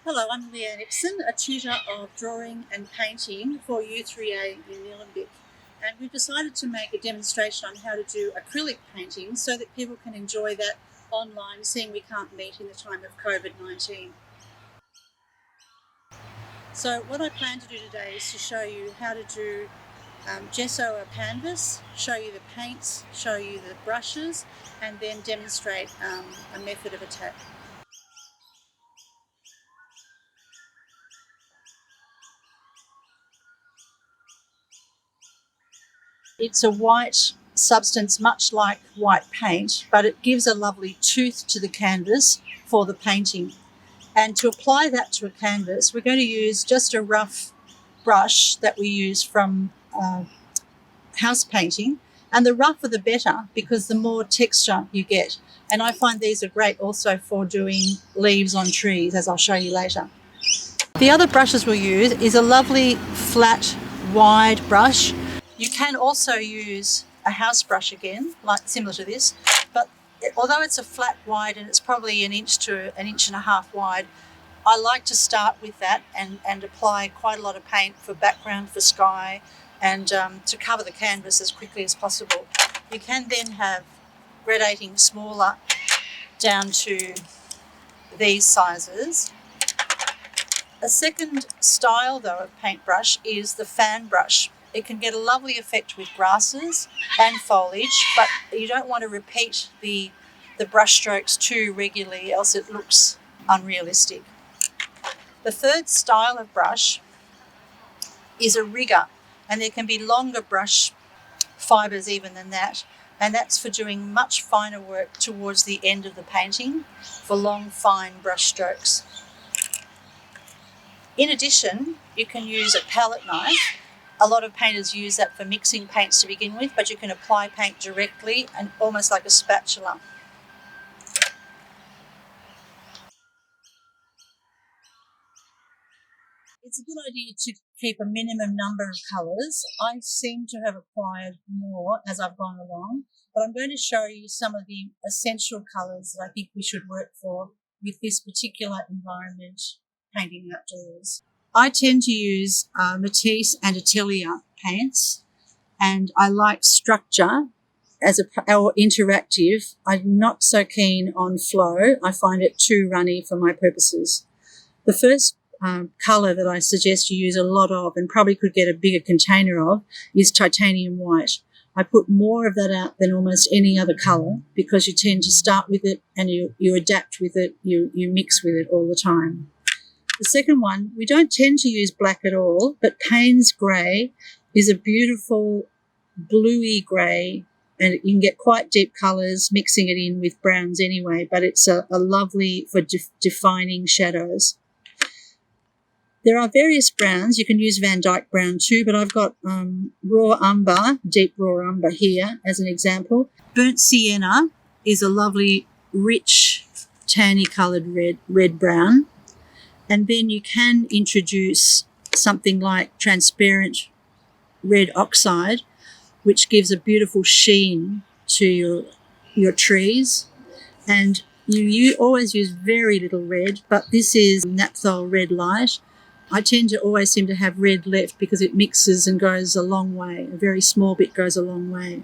Hello, I'm Leanne Ipsen, a tutor of drawing and painting for U3A in Nillumbik. And we've decided to make a demonstration on how to do acrylic painting so that people can enjoy that online, seeing we can't meet in the time of COVID-19. So what I plan to do today is to show you how to do gesso a canvas, show you the paints, show you the brushes, and then demonstrate a method of attack. It's a white substance, much like white paint, but it gives a lovely tooth to the canvas for the painting. And to apply that to a canvas, we're going to use just a rough brush that we use from house painting. And the rougher the better, because the more texture you get. And I find these are great also for doing leaves on trees, as I'll show you later. The other brushes we'll use is a lovely flat, wide brush. You can also use a house brush again, like similar to this, but although it's a flat wide and it's probably an inch to an inch and a half wide, I like to start with that and apply quite a lot of paint for background, for sky, and to cover the canvas as quickly as possible. You can then have gradating smaller down to these sizes. A second style, though, of paintbrush is the fan brush. It can get a lovely effect with grasses and foliage, but you don't want to repeat the brush strokes too regularly, else it looks unrealistic. The third style of brush is a rigger, and there can be longer brush fibres even than that, and that's for doing much finer work towards the end of the painting, for long, fine brush strokes. In addition, you can use a palette knife. A lot of painters use that for mixing paints to begin with, but you can apply paint directly and almost like a spatula. It's a good idea to keep a minimum number of colours. I seem to have acquired more as I've gone along, but I'm going to show you some of the essential colours that I think we should work for with this particular environment, painting outdoors. I tend to use Matisse and Atelier paints, and I like structure or interactive. I'm not so keen on flow. I find it too runny for my purposes. The first colour that I suggest you use a lot of, and probably could get a bigger container of, is titanium white. I put more of that out than almost any other colour because you tend to start with it and you adapt with it, you mix with it all the time. The second one, we don't tend to use black at all, but Payne's grey is a beautiful bluey grey, and you can get quite deep colours mixing it in with browns anyway, but it's a lovely for defining shadows. There are various browns. You can use Van Dyke brown too, but I've got raw umber, deep raw umber here as an example. Burnt sienna is a lovely, rich, tanny coloured red brown. And then you can introduce something like transparent red oxide, which gives a beautiful sheen to your trees. And you always use very little red, but this is naphthol red light. I tend to always seem to have red left because it mixes and goes a long way. A very small bit goes a long way.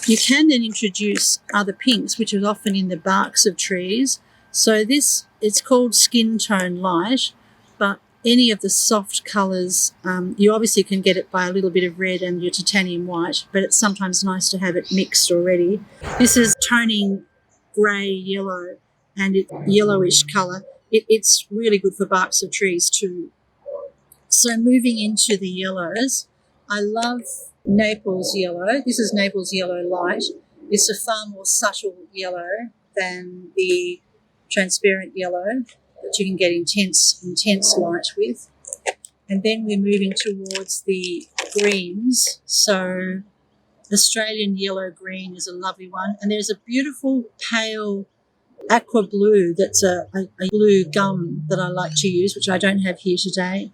You can then introduce other pinks, which are often in the barks of trees. So this, it's called skin tone light, but any of the soft colours, you obviously can get it by a little bit of red and your titanium white, but it's sometimes nice to have it mixed already. This is toning grey yellow, and it's yellowish colour. It's really good for barks of trees too. So moving into the yellows, I love Naples yellow. This is Naples yellow light. It's a far more subtle yellow than the transparent yellow that you can get intense light with. And then we're moving towards the greens. So Australian yellow green is a lovely one. And there's a beautiful pale aqua blue that's a blue gum that I like to use, which I don't have here today.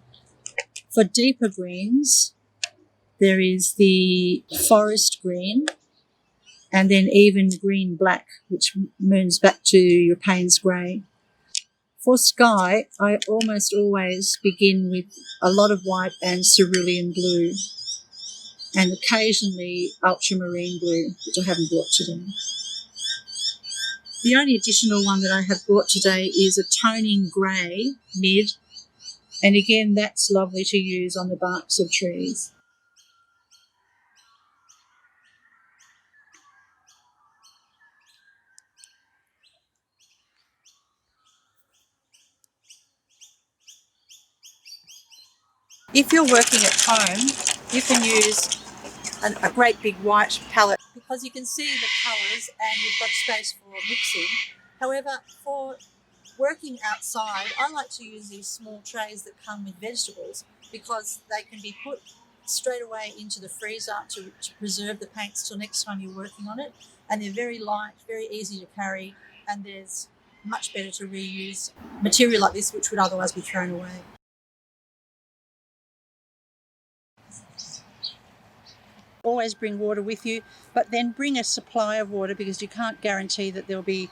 For deeper greens, there is the forest green, and then even green black, which moons back to your Payne's grey. For sky, I almost always begin with a lot of white and cerulean blue, and occasionally ultramarine blue, which I haven't brought today. The only additional one that I have brought today is a toning grey mid, and again that's lovely to use on the barks of trees. If you're working at home, you can use a great big white palette because you can see the colours and you've got space for mixing. However, for working outside, I like to use these small trays that come with vegetables because they can be put straight away into the freezer to preserve the paints till next time you're working on it. And they're very light, very easy to carry, and there's much better to reuse material like this which would otherwise be thrown away. Always bring water with you, but then bring a supply of water because you can't guarantee that there'll be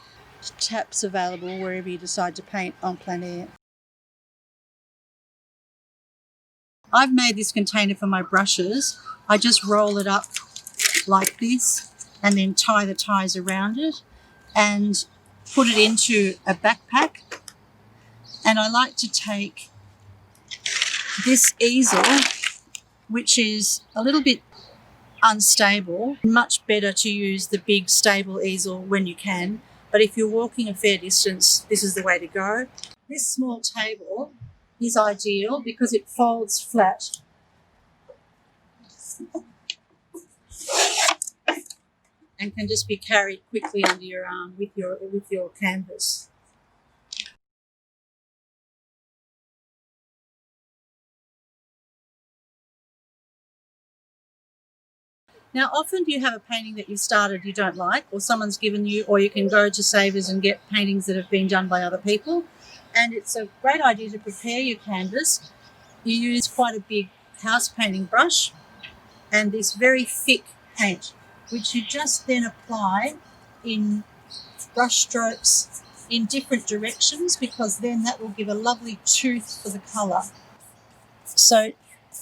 taps available wherever you decide to paint en plein air. I've made this container for my brushes. I just roll it up like this and then tie the ties around it and put it into a backpack. And I like to take this easel, which is a little bit unstable. Much better to use the big stable easel when you can, but if you're walking a fair distance, this is the way to go. This small table is ideal because it folds flat and can just be carried quickly under your arm with your canvas. Now, often you have a painting that you started you don't like, or someone's given you, or you can go to Savers and get paintings that have been done by other people. And it's a great idea to prepare your canvas. You use quite a big house painting brush and this very thick paint, which you just then apply in brush strokes in different directions, because then that will give a lovely tooth for the colour. So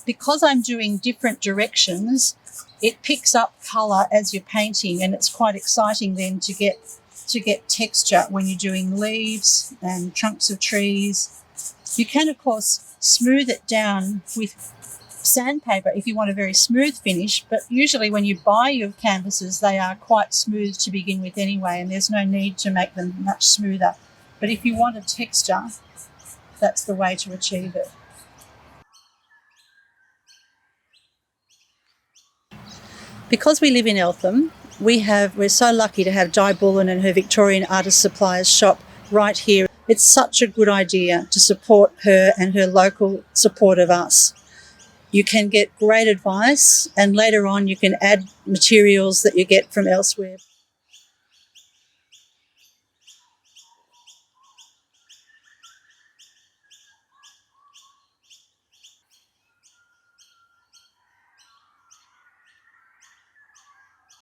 because I'm doing different directions, it picks up colour as you're painting, and it's quite exciting then to get texture when you're doing leaves and trunks of trees. You can, of course, smooth it down with sandpaper if you want a very smooth finish, but usually when you buy your canvases, they are quite smooth to begin with anyway, and there's no need to make them much smoother. But if you want a texture, that's the way to achieve it. Because we live in Eltham, we're so lucky to have Di Bullen and her Victorian Artist Suppliers shop right here. It's such a good idea to support her and her local support of us. You can get great advice, and later on you can add materials that you get from elsewhere.